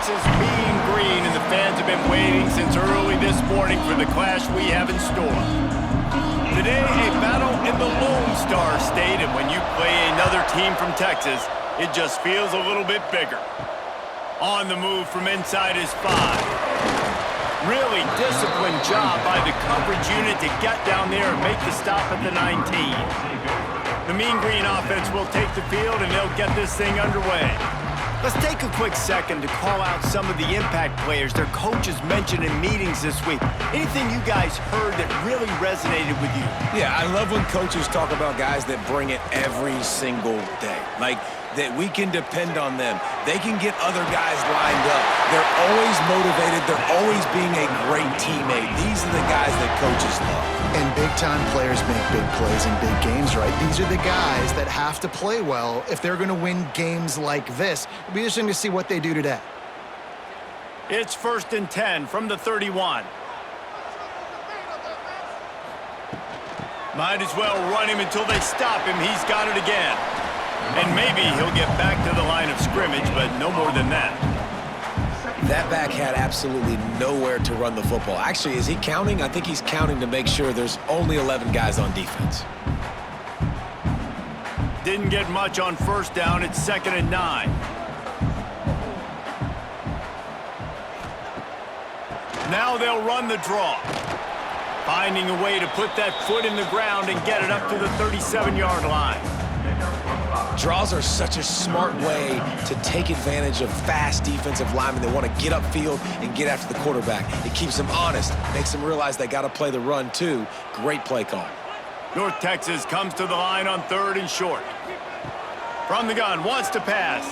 Texas Mean Green, and the fans have been waiting since early this morning for the clash we have in store. Today, a battle in the Lone Star State, and when you play another team from Texas, it just feels a little bit bigger. On the move from inside his 5. Really disciplined job by the coverage unit to get down there and make the stop at the 19. The Mean Green offense will take the field, and they'll get this thing underway. Let's take a quick second to call out some of the impact players their coaches mentioned in meetings this week. Anything you guys heard that really resonated with you? Yeah, I love when coaches talk about guys that bring it every single day. Like, that we can depend on them. They can get other guys lined up. They're always motivated. They're always being a great teammate. These are the guys that coaches love. And big-time players make big plays in big games, right? These are the guys that have to play well if they're going to win games like this. It'll be interesting to see what they do today. It's 1st and 10 from the 31. Might as well run him until they stop him. He's got it again. And maybe he'll get back to the line of scrimmage, but no more than that. That back had absolutely nowhere to run the football. Actually, is he counting? I think he's counting to make sure there's only 11 guys on defense. Didn't get much on 1st down. It's 2nd and 9. Now they'll run the draw. Finding a way to put that foot in the ground and get it up to the 37-yard line. Draws are such a smart way to take advantage of fast defensive linemen that want to get upfield and get after the quarterback. It keeps them honest, makes them realize they got to play the run too. Great play call. North Texas comes to the line on 3rd and short. From the gun, wants to pass.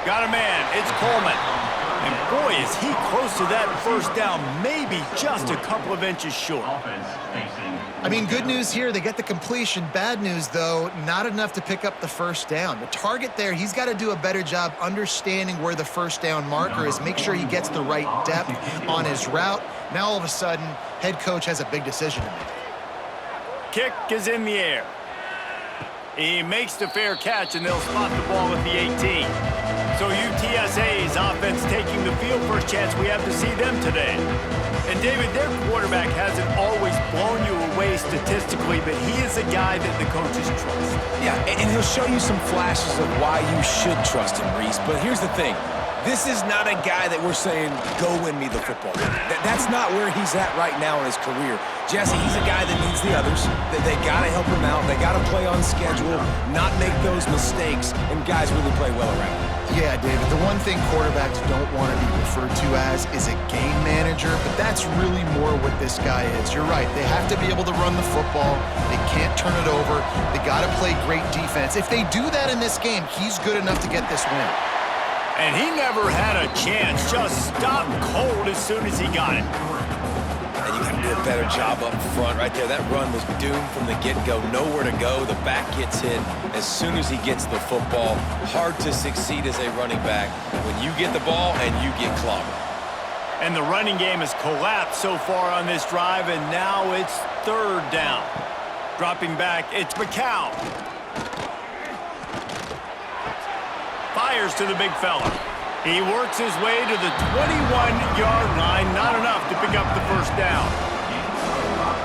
Got a man, it's Coleman. And boy, is he close to that 1st down, maybe just a couple of inches short. I mean, good news here, they get the completion. Bad news, though, not enough to pick up the 1st down. The target there, he's got to do a better job understanding where the 1st down marker is, make sure he gets the right depth on his route. Now, all of a sudden, head coach has a big decision to make. Kick is in the air. He makes the fair catch, and they'll spot the ball at the 18. So UTSA's offense taking the field. First chance we have to see them today. And David, their quarterback hasn't always blown you away statistically, but he is a guy that the coaches trust. Yeah, and he'll show you some flashes of why you should trust him, Reese. But here's the thing. This is not a guy that we're saying, go win me the football. That's not where he's at right now in his career. Jesse, he's a guy that needs the others. They got to help him out. They got to play on schedule, not make those mistakes, and guys really play well around him. Yeah, David, the one thing quarterbacks don't want to be referred to as is a game manager, but that's really more what this guy is. You're right. They have to be able to run the football. They can't turn it over. They got to play great defense. If they do that in this game, he's good enough to get this win. And he never had a chance. Just stopped cold as soon as he got it. And you got to do a better job up front right there. That run was doomed from the get-go. Nowhere to go. The back gets hit as soon as he gets the football. Hard to succeed as a running back when you get the ball and you get clobbered. And the running game has collapsed so far on this drive, and now it's 3rd down. Dropping back, it's McCown. Fires to the big fella. He works his way to the 21-yard line. Not enough to pick up the 1st down.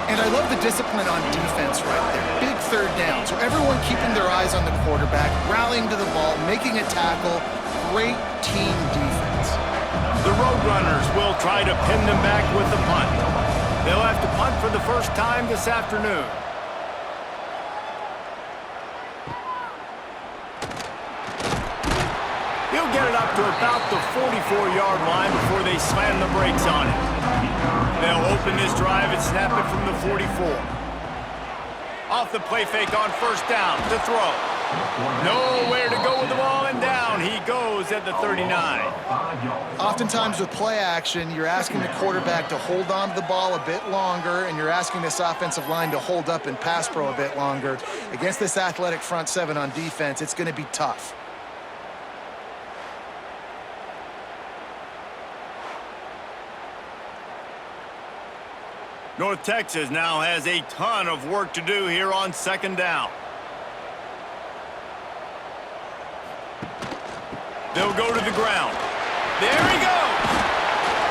And I love the discipline on defense right there. Big 3rd down. So everyone keeping their eyes on the quarterback, rallying to the ball, making a tackle. Great team defense. The Roadrunners will try to pin them back with the punt. They'll have to punt for the first time this afternoon. He'll get it up to about the 44-yard line before they slam the brakes on it. They'll open this drive and snap it from the 44. Off the play fake on 1st down to throw. Nowhere to go with the ball, and down he goes at the 39. Oftentimes with play action, you're asking the quarterback to hold on to the ball a bit longer, and you're asking this offensive line to hold up in pass pro a bit longer. Against this athletic front 7 on defense, it's going to be tough. North Texas now has a ton of work to do here on 2nd down. They'll go to the ground. There he goes.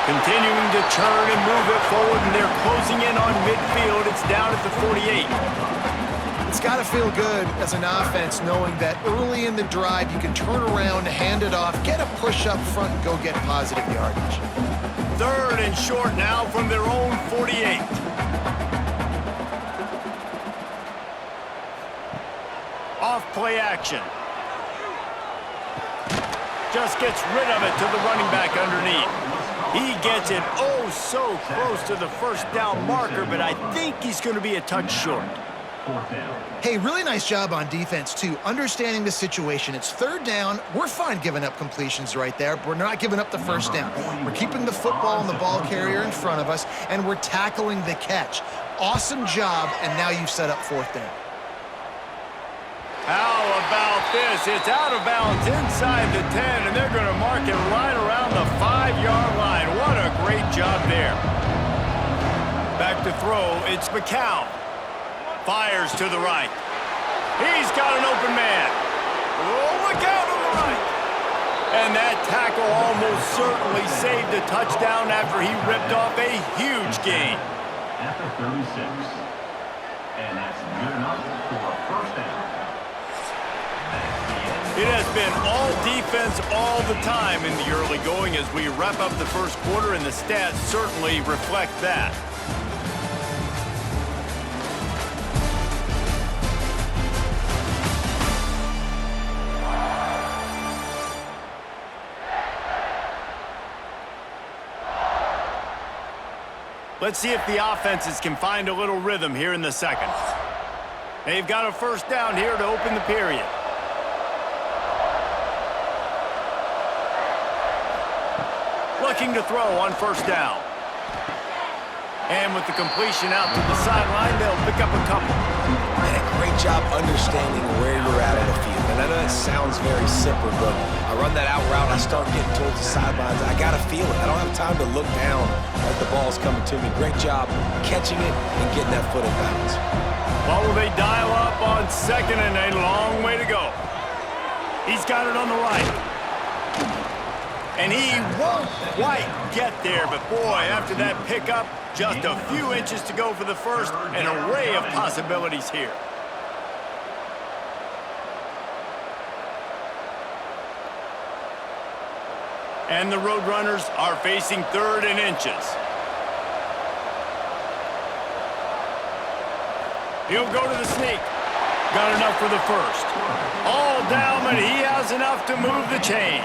Continuing to turn and move it forward, and they're closing in on midfield. It's down at the 48. It's got to feel good as an offense knowing that early in the drive you can turn around, hand it off, get a push up front, and go get positive yardage. 3rd and short now from their own 48. Off play action. Just gets rid of it to the running back underneath. He gets it oh so close to the first down marker, but I think he's going to be a touch short. Hey, really nice job on defense, too. Understanding the situation. It's 3rd down. We're fine giving up completions right there, but we're not giving up the first down. We're keeping the football and the ball carrier in front of us, and we're tackling the catch. Awesome job, and now you've set up 4th down. How about this? It's out of bounds inside the 10, and they're going to mark it right around the 5-yard line. What a great job there. Back to throw. It's McCown. Fires to the right. He's got an open man. Oh, look out on the right. And that tackle almost certainly saved a touchdown after he ripped off a huge gain. At the 36. And that's good enough for a first down. It has been all defense all the time in the early going as we wrap up the first quarter, and the stats certainly reflect that. Let's see if the offenses can find a little rhythm here in the second. They've got a first down here to open the period. Looking to throw on first down. And with the completion out to the sideline, they'll pick up a couple. And a great job understanding where you're at on the field. And I know that sounds very simple, but I run that out route, I start getting towards the sidelines. I got to feel it. I don't have time to look down as the ball's coming to me. Great job catching it and getting that foot in bounds. Well, will they dial up on 2nd and a long way to go? He's got it on the right. And he won't quite get there, but boy, after that pickup, just a few inches to go for the first, an array of possibilities here. And the Roadrunners are facing 3rd and inches. He'll go to the sneak. Got enough for the first. All down, but he has enough to move the chains.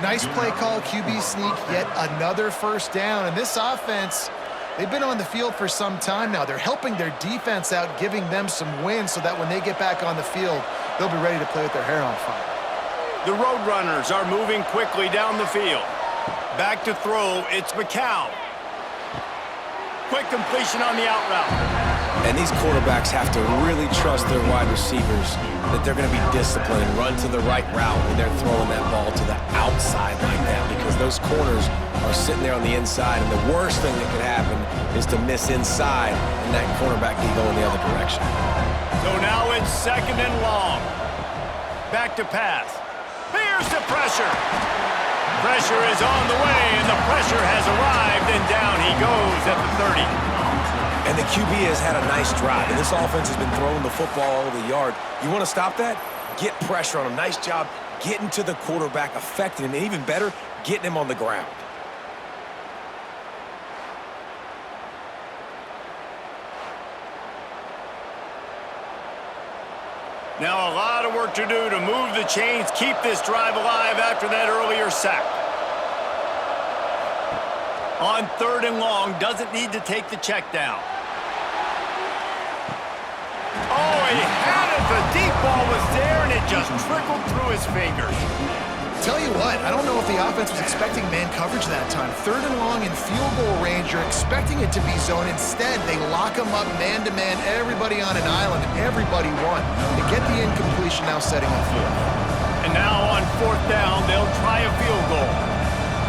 Nice play call, QB sneak, yet another first down. And this offense, they've been on the field for some time now. They're helping their defense out, giving them some wins so that when they get back on the field, they'll be ready to play with their hair on fire. The Roadrunners are moving quickly down the field. Back to throw, it's McCown. Quick completion on the out route. And these quarterbacks have to really trust their wide receivers that they're going to be disciplined and run to the right route when they're throwing that ball to the outside like that, because those corners are sitting there on the inside, and the worst thing that could happen is to miss inside and that cornerback can go in the other direction. So now it's 2nd and long. Back to pass. Here's the pressure. Pressure is on the way, and the pressure has arrived, and down he goes at the 30. And the QB has had a nice drive, and this offense has been throwing the football all over the yard. You want to stop that? Get pressure on him. Nice job getting to the quarterback, affecting him, and even better, getting him on the ground. Now a lot of work to do to move the chains, keep this drive alive after that earlier sack. On 3rd and long, doesn't need to take the check down. Oh, he had it. The deep ball was there, and it just trickled through his fingers. Tell you what, I don't know if the offense was expecting man coverage that time. 3rd and long in field goal range, you're expecting it to be zone. Instead, they lock them up man-to-man, everybody on an island, and everybody won. They get the incompletion, now setting up 4th. And now on 4th down, they'll try a field goal.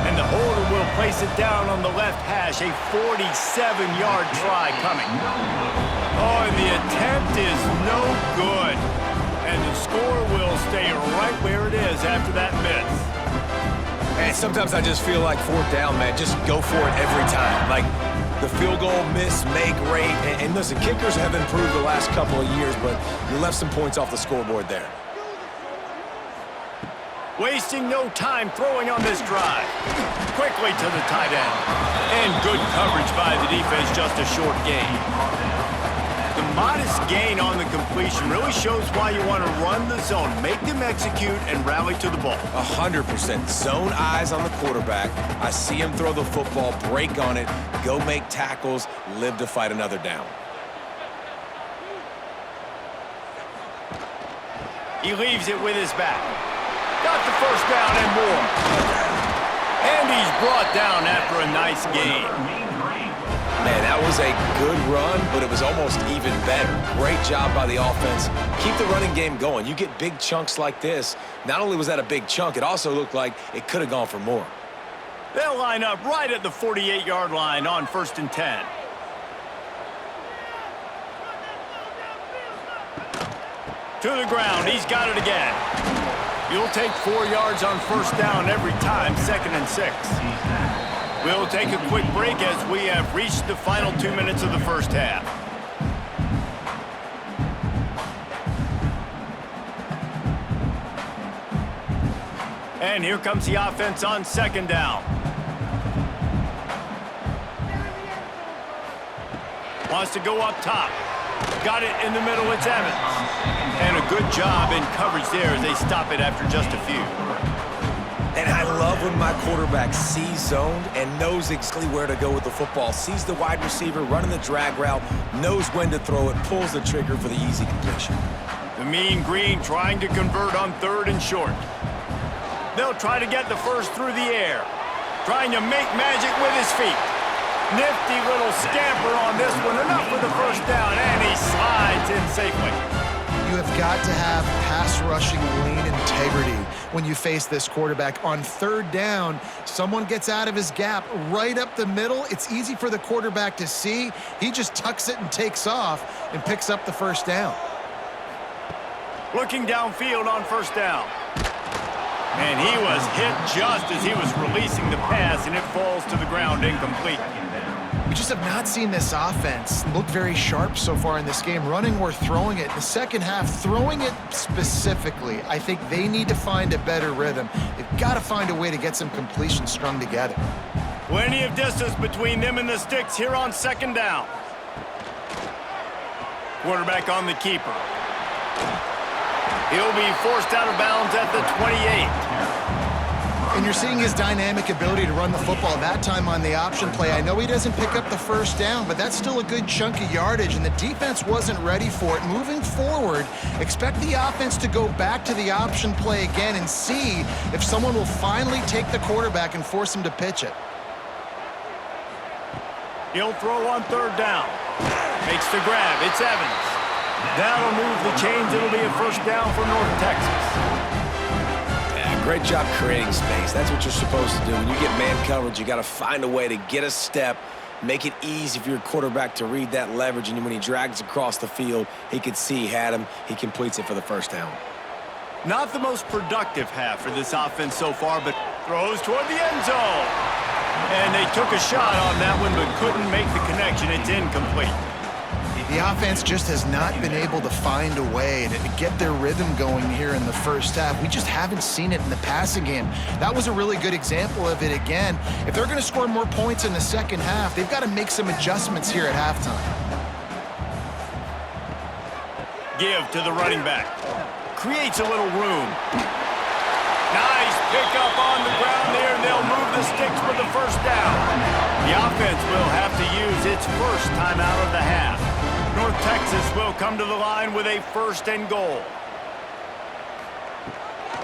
And the holder will place it down on the left hash, a 47-yard try coming. Oh, and the attempt is no good. And the score will stay right where it is after that miss. And sometimes I just feel like fourth down, man. Just go for it every time. Like the field goal miss, make rate. And listen, kickers have improved the last couple of years, but you left some points off the scoreboard there. Wasting no time throwing on this drive. Quickly to the tight end. And good coverage by the defense, just a short gain. The modest gain on the completion really shows why you want to run the zone, make them execute, and rally to the ball. 100%. Zone eyes on the quarterback. I see him throw the football, break on it, go make tackles, live to fight another down. He leaves it with his back. Got the first down and more. And he's brought down after a nice gain. Man, that was a good run, but it was almost even better. Great job by the offense. Keep the running game going. You get big chunks like this. Not only was that a big chunk, it also looked like it could have gone for more. They'll line up right at the 48-yard line on 1st and 10. To the ground. He's got it again. He'll take 4 yards on 1st down every time, 2nd and 6. We'll take a quick break as we have reached the final 2 minutes of the first half. And here comes the offense on 2nd down. Wants to go up top. Got it in the middle, it's Evans. And a good job in coverage there as they stop it after just a few. And I love when my quarterback sees zoned and knows exactly where to go with the football. Sees the wide receiver running the drag route, knows when to throw it, pulls the trigger for the easy completion. The Mean Green trying to convert on 3rd and short. They'll try to get the first through the air. Trying to make magic with his feet. Nifty little scamper on this one. Enough for the first down, and he slides in safely. You have got to have pass rushing lane integrity when you face this quarterback. On 3rd down, someone gets out of his gap right up the middle. It's easy for the quarterback to see. He just tucks it and takes off and picks up the first down. Looking downfield on 1st down. And he was hit just as he was releasing the pass, and it falls to the ground incomplete. We just have not seen this offense look very sharp so far in this game, running or throwing it. In the second half, throwing it specifically, I think they need to find a better rhythm. They've got to find a way to get some completions strung together. Plenty of distance between them and the sticks here on 2nd down. Quarterback on the keeper. He'll be forced out of bounds at the 28. And you're seeing his dynamic ability to run the football, that time on the option play. I know he doesn't pick up the first down, but that's still a good chunk of yardage, and the defense wasn't ready for it. Moving forward, expect the offense to go back to the option play again and see if someone will finally take the quarterback and force him to pitch it. He'll throw on 3rd down. Makes the grab. It's Evans. That'll move the chains. It'll be a first down for North Texas. Great job creating space. That's what you're supposed to do. When you get man coverage, you got to find a way to get a step, make it easy for your quarterback to read that leverage, and when he drags across the field, he could see he had him. He completes it for the first down. Not the most productive half for this offense so far, but throws toward the end zone. And they took a shot on that one, but couldn't make the connection. It's incomplete. The offense just has not been able to find a way to get their rhythm going here in the first half. We just haven't seen it in the passing game. That was a really good example of it again. If they're going to score more points in the second half, they've got to make some adjustments here at halftime. Give to the running back. Creates a little room. Nice pickup on the ground there, and they'll move the sticks for the first down. The offense will have to use its first timeout of the half. North Texas will come to the line with a 1st and goal.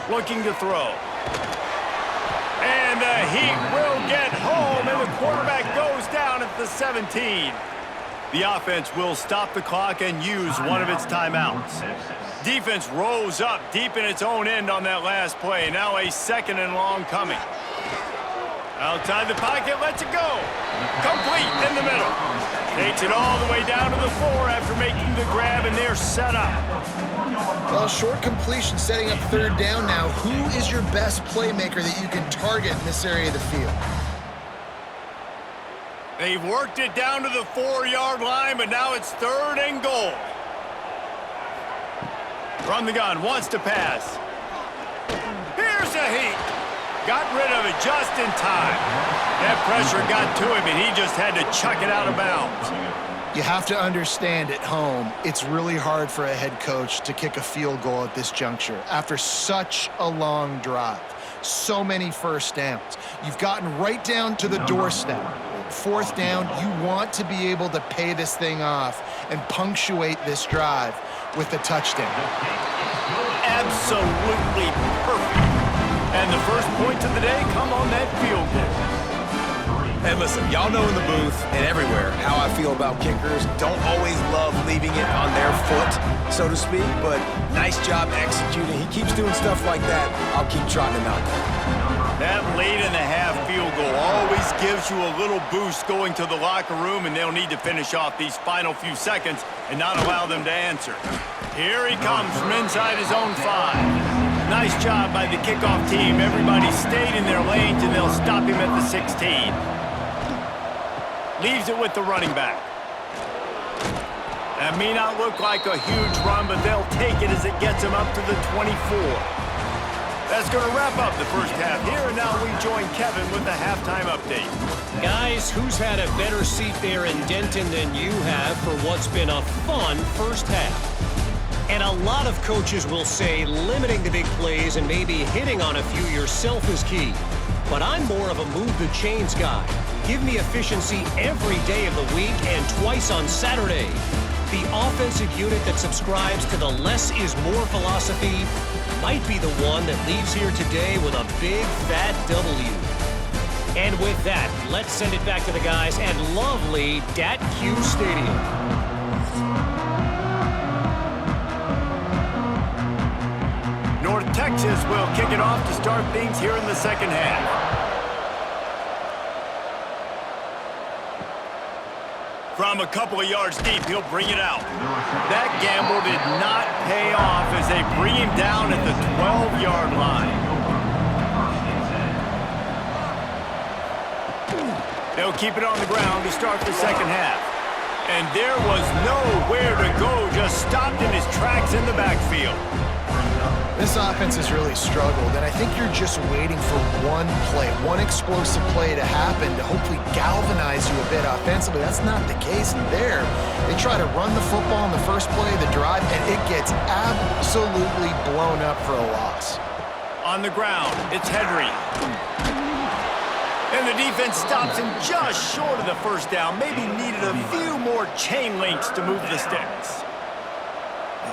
Looking to throw. And the Heat will get home, and the quarterback goes down at the 17. The offense will stop the clock and use one of its timeouts. Defense rose up deep in its own end on that last play. Now a 2nd and long coming. Outside the pocket, lets it go. Complete in the middle. Takes it all the way down to the 4 after making the grab, and they're set up. Well, short completion setting up third down now. Who is your best playmaker that you can target in this area of the field? They've worked it down to the 4-yard line, but now it's 3rd and goal. From the gun, wants to pass. Here's a heat. Got rid of it just in time. That pressure got to him, and he just had to chuck it out of bounds. You have to understand at home, it's really hard for a head coach to kick a field goal at this juncture after such a long drive. So many first downs. You've gotten right down to the doorstep. 4th down, you want to be able to pay this thing off and punctuate this drive with a touchdown. Absolutely perfect. And the first points of the day come on that field goal. And listen, y'all know in the booth and everywhere how I feel about kickers. Don't always love leaving it on their foot, so to speak, but nice job executing. He keeps doing stuff like that. I'll keep trying to knock it. That late-in-the-half field goal always gives you a little boost going to the locker room, and they'll need to finish off these final few seconds and not allow them to answer. Here he comes from inside his own 5. Nice job by the kickoff team. Everybody stayed in their lanes, and they'll stop him at the 16. Leaves it with the running back. That may not look like a huge run, but they'll take it as it gets them up to the 24. That's going to wrap up the first half here, and now we join Kevin with the halftime update. Guys, who's had a better seat there in Denton than you have for what's been a fun first half? And a lot of coaches will say limiting the big plays and maybe hitting on a few yourself is key. But I'm more of a move the chains guy. Give me efficiency every day of the week and twice on Saturday. The offensive unit that subscribes to the less is more philosophy might be the one that leaves here today with a big fat W. And with that, let's send it back to the guys at lovely Dat-Q Stadium. North Texas will kick it off to start things here in the second half. From a couple of yards deep, he'll bring it out. That gamble did not pay off as they bring him down at the 12-yard line. They'll keep it on the ground to start the second half. And there was nowhere to go, just stopped in his tracks in the backfield. This offense has really struggled, and I think you're just waiting for one play, one explosive play to happen to hopefully galvanize you a bit offensively. That's not the case there. They try to run the football in the first play of the drive, and it gets absolutely blown up for a loss. On the ground, it's Henry. And the defense stops him just short of the first down. Maybe needed a few more chain links to move the sticks.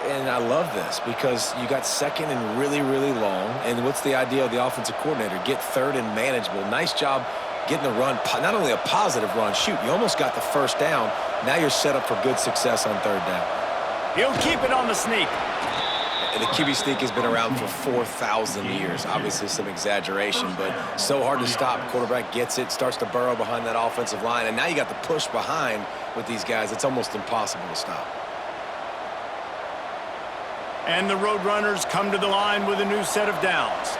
And I love this because you got second and really, really long. And what's the idea of the offensive coordinator? Get third and manageable. Nice job getting the run, not only a positive run, shoot, you almost got the first down. Now you're set up for good success on third down. He'll keep it on the sneak. And the QB sneak has been around for 4,000 years. Obviously some exaggeration, but so hard to stop. Quarterback gets it, starts to burrow behind that offensive line, and now you got the push behind with these guys. It's almost impossible to stop. And the Roadrunners come to the line with a new set of downs.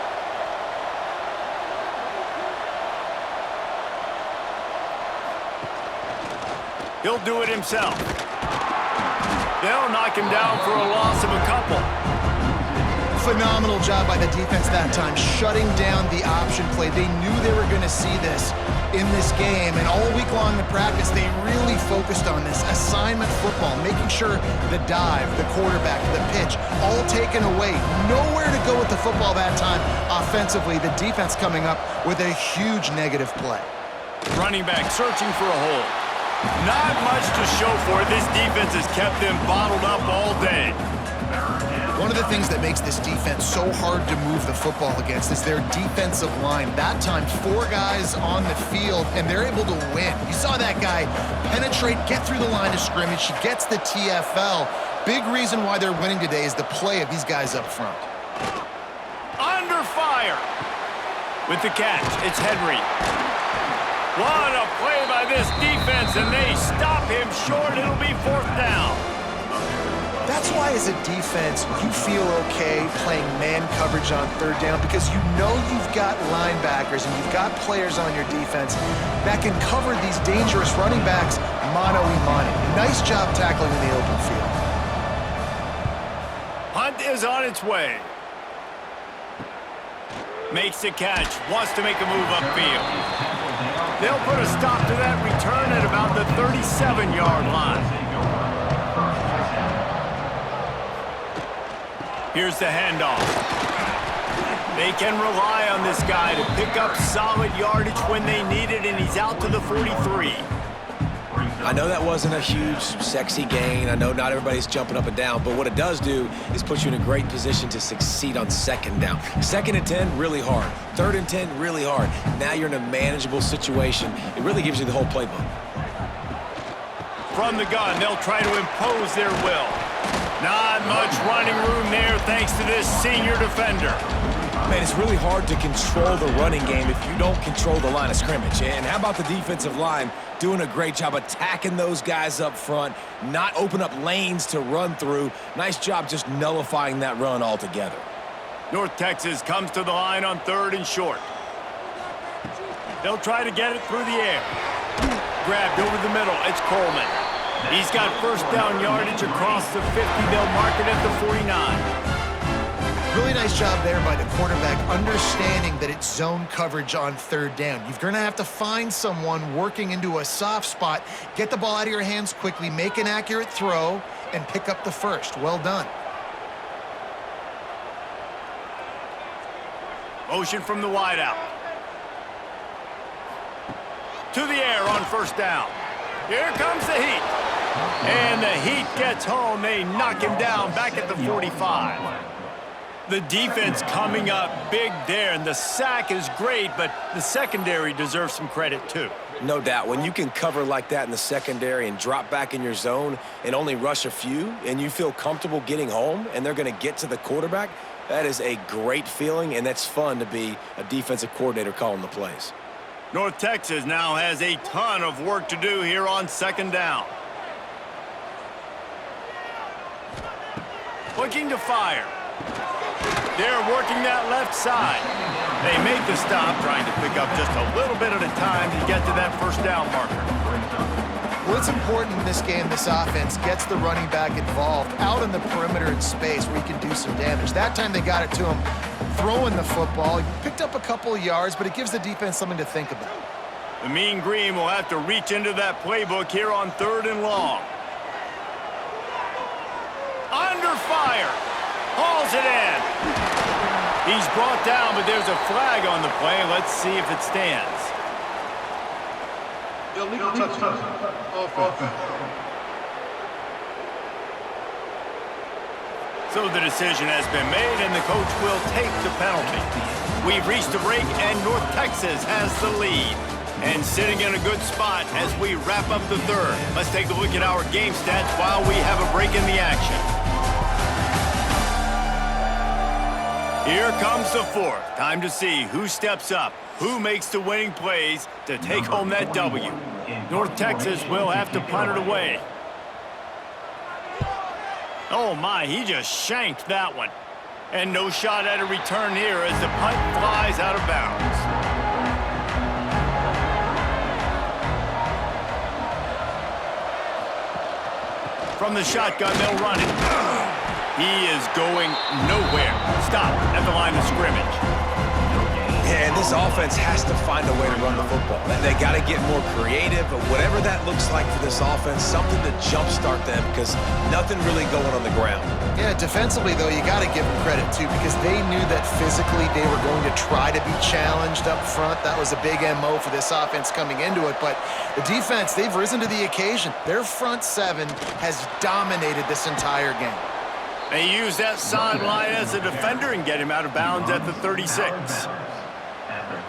He'll do it himself. They'll knock him down for a loss of a couple. Phenomenal job by the defense that time, shutting down the option play. They knew they were going to see this in this game, and all week long in practice, they really focused on this assignment football, making sure the dive, the quarterback, the pitch, all taken away. Nowhere to go with the football that time offensively. The defense coming up with a huge negative play. Running back searching for a hole. Not much to show for it. This defense has kept them bottled up all day. One of the things that makes this defense so hard to move the football against is their defensive line. That time, 4 guys on the field, and they're able to win. You saw that guy penetrate, get through the line of scrimmage. He gets the TFL. Big reason why they're winning today is the play of these guys up front. Under fire. With the catch, it's Henry. What a play by this defense, and they stop him short. It'll be 4th down. That's why as a defense, you feel okay playing man coverage on 3rd down because you know you've got linebackers and you've got players on your defense that can cover these dangerous running backs mano-a-mano. Nice job tackling in the open field. Hunt is on its way. Makes the catch, wants to make a move upfield. They'll put a stop to that return at about the 37-yard line. Here's the handoff. They can rely on this guy to pick up solid yardage when they need it, and he's out to the 43. I know that wasn't a huge, sexy gain. I know not everybody's jumping up and down, but what it does do is put you in a great position to succeed on 2nd down. 2nd and 10, really hard. 3rd and 10, really hard. Now you're in a manageable situation. It really gives you the whole playbook. From the gun, they'll try to impose their will. Not much running room there thanks to this senior defender. Man, it's really hard to control the running game if you don't control the line of scrimmage. And how about the defensive line doing a great job attacking those guys up front, not open up lanes to run through. Nice job just nullifying that run altogether. North Texas comes to the line on 3rd and short. They'll try to get it through the air. Grabbed over the middle. It's Coleman. He's got 1st down yardage across the 50. They'll mark it at the 49. Really nice job there by the quarterback, understanding that it's zone coverage on 3rd down. You're going to have to find someone working into a soft spot, get the ball out of your hands quickly, make an accurate throw, and pick up the 1st. Well done. Motion from the wideout. To the air on 1st down. Here comes the Heat. And the Heat gets home. They knock him down back at the 45. The defense coming up big there, and the sack is great, but the secondary deserves some credit too. No doubt. When you can cover like that in the secondary and drop back in your zone and only rush a few, and you feel comfortable getting home, and they're going to get to the quarterback, that is a great feeling, and that's fun to be a defensive coordinator calling the plays. North Texas now has a ton of work to do here on 2nd down. Looking to fire. They're working that left side. They make the stop, trying to pick up just a little bit at a time to get to that 1st down marker. Well, it's important in this game, this offense gets the running back involved out in the perimeter in space where he can do some damage. That time they got it to him throwing the football. He picked up a couple of yards, but it gives the defense something to think about. The Mean Green will have to reach into that playbook here on 3rd and long. Under fire. Hauls it in. He's brought down, but there's a flag on the play. Let's see if it stands. Illegal touchdown. Offense. So the decision has been made, and the coach will take the penalty. We've reached a break, and North Texas has the lead. And sitting in a good spot as we wrap up the 3rd. Let's take a look at our game stats while we have a break in the action. Here comes the 4th. Time to see who steps up, who makes the winning plays to take home that W. North Texas will have to punt it away. Oh my, he just shanked that one. And no shot at a return here as the punt flies out of bounds. From the shotgun, they'll run it. He is going nowhere. Stop at the line of scrimmage. Yeah, and this offense has to find a way to run the football. They got to get more creative, but whatever that looks like for this offense, something to jumpstart them because nothing really going on the ground. Yeah, defensively, though, you got to give them credit, too, because they knew that physically they were going to try to be challenged up front. That was a big MO for this offense coming into it. But the defense, they've risen to the occasion. Their front 7 has dominated this entire game. They use that sideline as a defender and get him out of bounds at the 36.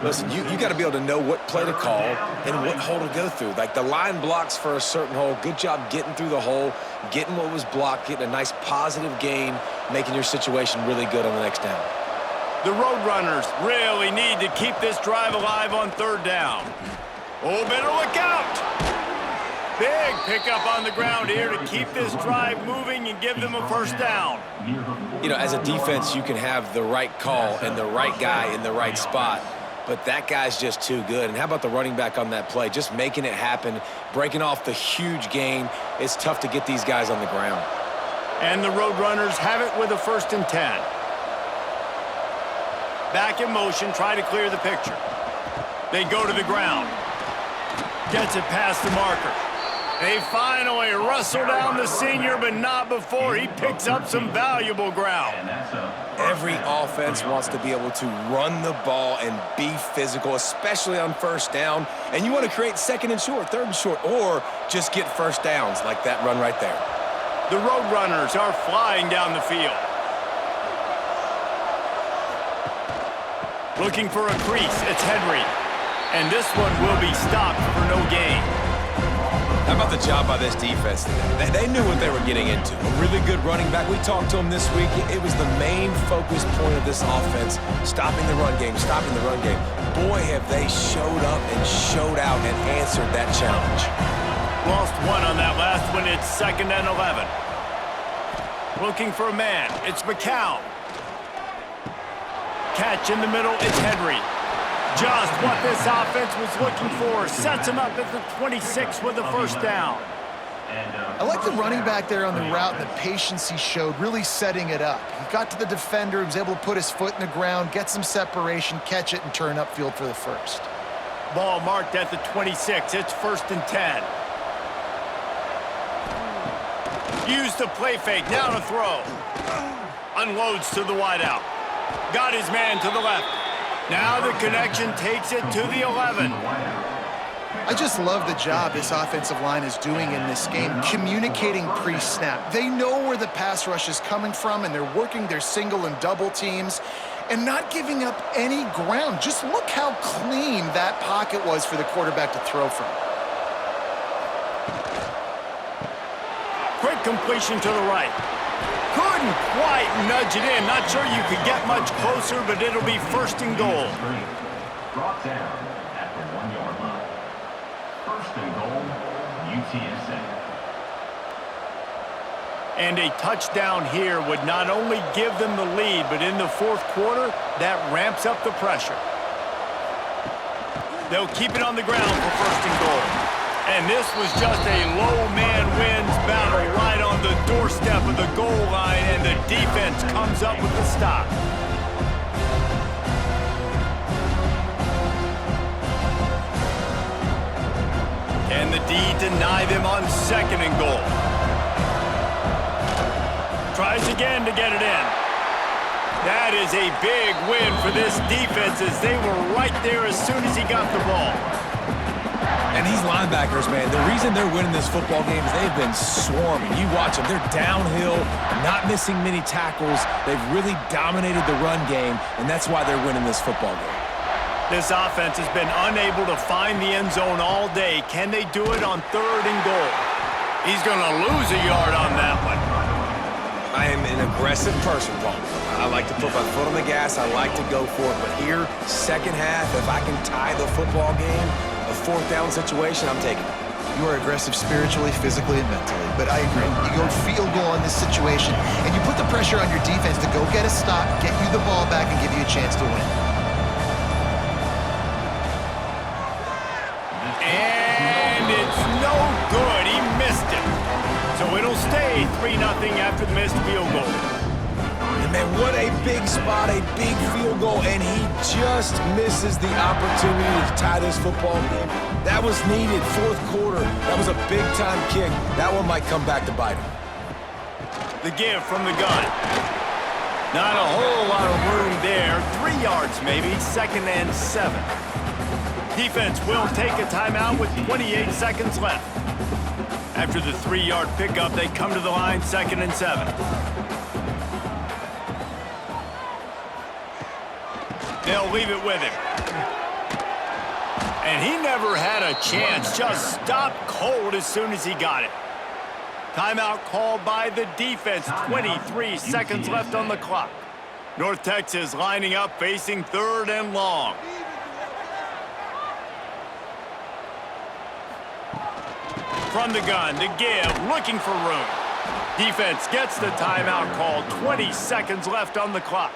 Listen, you got to be able to know what play to call and what hole to go through. Like the line blocks for a certain hole. Good job getting through the hole, getting what was blocked, getting a nice positive gain, making your situation really good on the next down. The Roadrunners really need to keep this drive alive on 3rd down. Oh, better look out. Big pickup on the ground here to keep this drive moving and give them a first down. You know, as a defense, you can have the right call and the right guy in the right spot, but that guy's just too good. And how about the running back on that play? Just making it happen, breaking off the huge gain. It's tough to get these guys on the ground. And the Roadrunners have it with a 1st and 10. Back in motion, try to clear the picture. They go to the ground. Gets it past the marker. They finally wrestle down the senior, but not before he picks up some valuable ground. Every offense wants to be able to run the ball and be physical, especially on 1st down. And you want to create 2nd and short, 3rd and short, or just get 1st downs like that run right there. The Roadrunners are flying down the field. Looking for a crease, it's Henry. And this one will be stopped for no gain. How about the job by this defense today? They knew what they were getting into. A really good running back. We talked to him this week. It was the main focus point of this offense, stopping the run game, stopping the run game. Boy, have they showed up and showed out and answered that challenge. Lost one on that last one. It's 2nd and 11. Looking for a man. It's McCown. Catch in the middle. It's Henry. Just what this offense was looking for. Sets him up at the 26 with a 1st down. I like the running back there on the route and the patience he showed, really setting it up. He got to the defender, he was able to put his foot in the ground, get some separation, catch it, and turn upfield for the 1st. Ball marked at the 26. It's 1st and 10. Use the play fake. Now to throw. Unloads to the wideout. Got his man to the left. Now the connection takes it to the 11. I just love the job this offensive line is doing in this game, communicating pre-snap. They know where the pass rush is coming from, and they're working their single and double teams and not giving up any ground. Just look how clean that pocket was for the quarterback to throw from. Quick completion to the right. Couldn't quite nudge it in. Not sure you could get much closer, but it'll be 1st and goal. Brought down at the 1-yard line. 1st and goal, UTSA. And a touchdown here would not only give them the lead, but in the 4th quarter, that ramps up the pressure. They'll keep it on the ground for 1st and goal. And this was just a low man wins battle right on the doorstep of the goal line, and the defense comes up with the stop. Can the D deny them on 2nd and goal? Tries again to get it in. That is a big win for this defense, as they were right there as soon as he got the ball. And these linebackers, man, the reason they're winning this football game is they've been swarming. You watch them. They're downhill, not missing many tackles. They've really dominated the run game, and that's why they're winning this football game. This offense has been unable to find the end zone all day. Can they do it on 3rd and goal? He's going to lose a yard on that one. I am an aggressive person, Paul. I like to put my foot on the gas. I like to go for it. But here, 2nd half, if I can tie the football game, a 4th down situation, I'm taking it. You are aggressive spiritually, physically, and mentally. But I agree. You go field goal in this situation, and you put the pressure on your defense to go get a stop, get you the ball back, and give you a chance to win. And it's no good. He missed it. So it'll stay 3-0 after the missed field goal. And man, what a big spot, a big field goal, and he just misses the opportunity to tie this football game. That was needed, 4th quarter. That was a big-time kick. That one might come back to bite him. The give from the gun. Not a whole lot of room there. 3 yards maybe, 2nd and 7. Defense will take a timeout with 28 seconds left. After the 3-yard pickup, they come to the line, 2nd and 7. They'll leave it with him. And he never had a chance, just stopped cold as soon as he got it. Timeout called by the defense, 23 seconds left on the clock. North Texas lining up, facing 3rd and long. From the gun to give, looking for room. Defense gets the timeout called. 20 seconds left on the clock.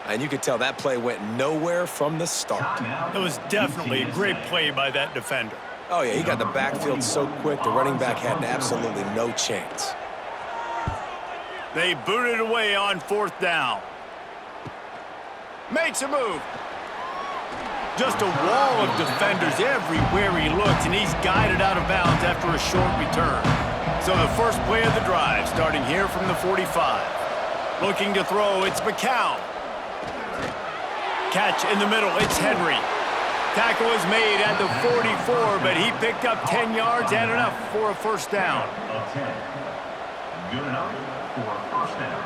And you could tell that play went nowhere from the start. It was definitely a great play by that defender. Oh, yeah, he got the backfield so quick, the running back had absolutely no chance. They booted away on 4th down. Makes a move. Just a wall of defenders everywhere he looks, and he's guided out of bounds after a short return. So the first play of the drive, starting here from the 45. Looking to throw, it's McCown. Catch in the middle, it's Henry. Tackle is made at the 44, but he picked up 10 yards and enough for a first down. Of 10. Good enough for a first down.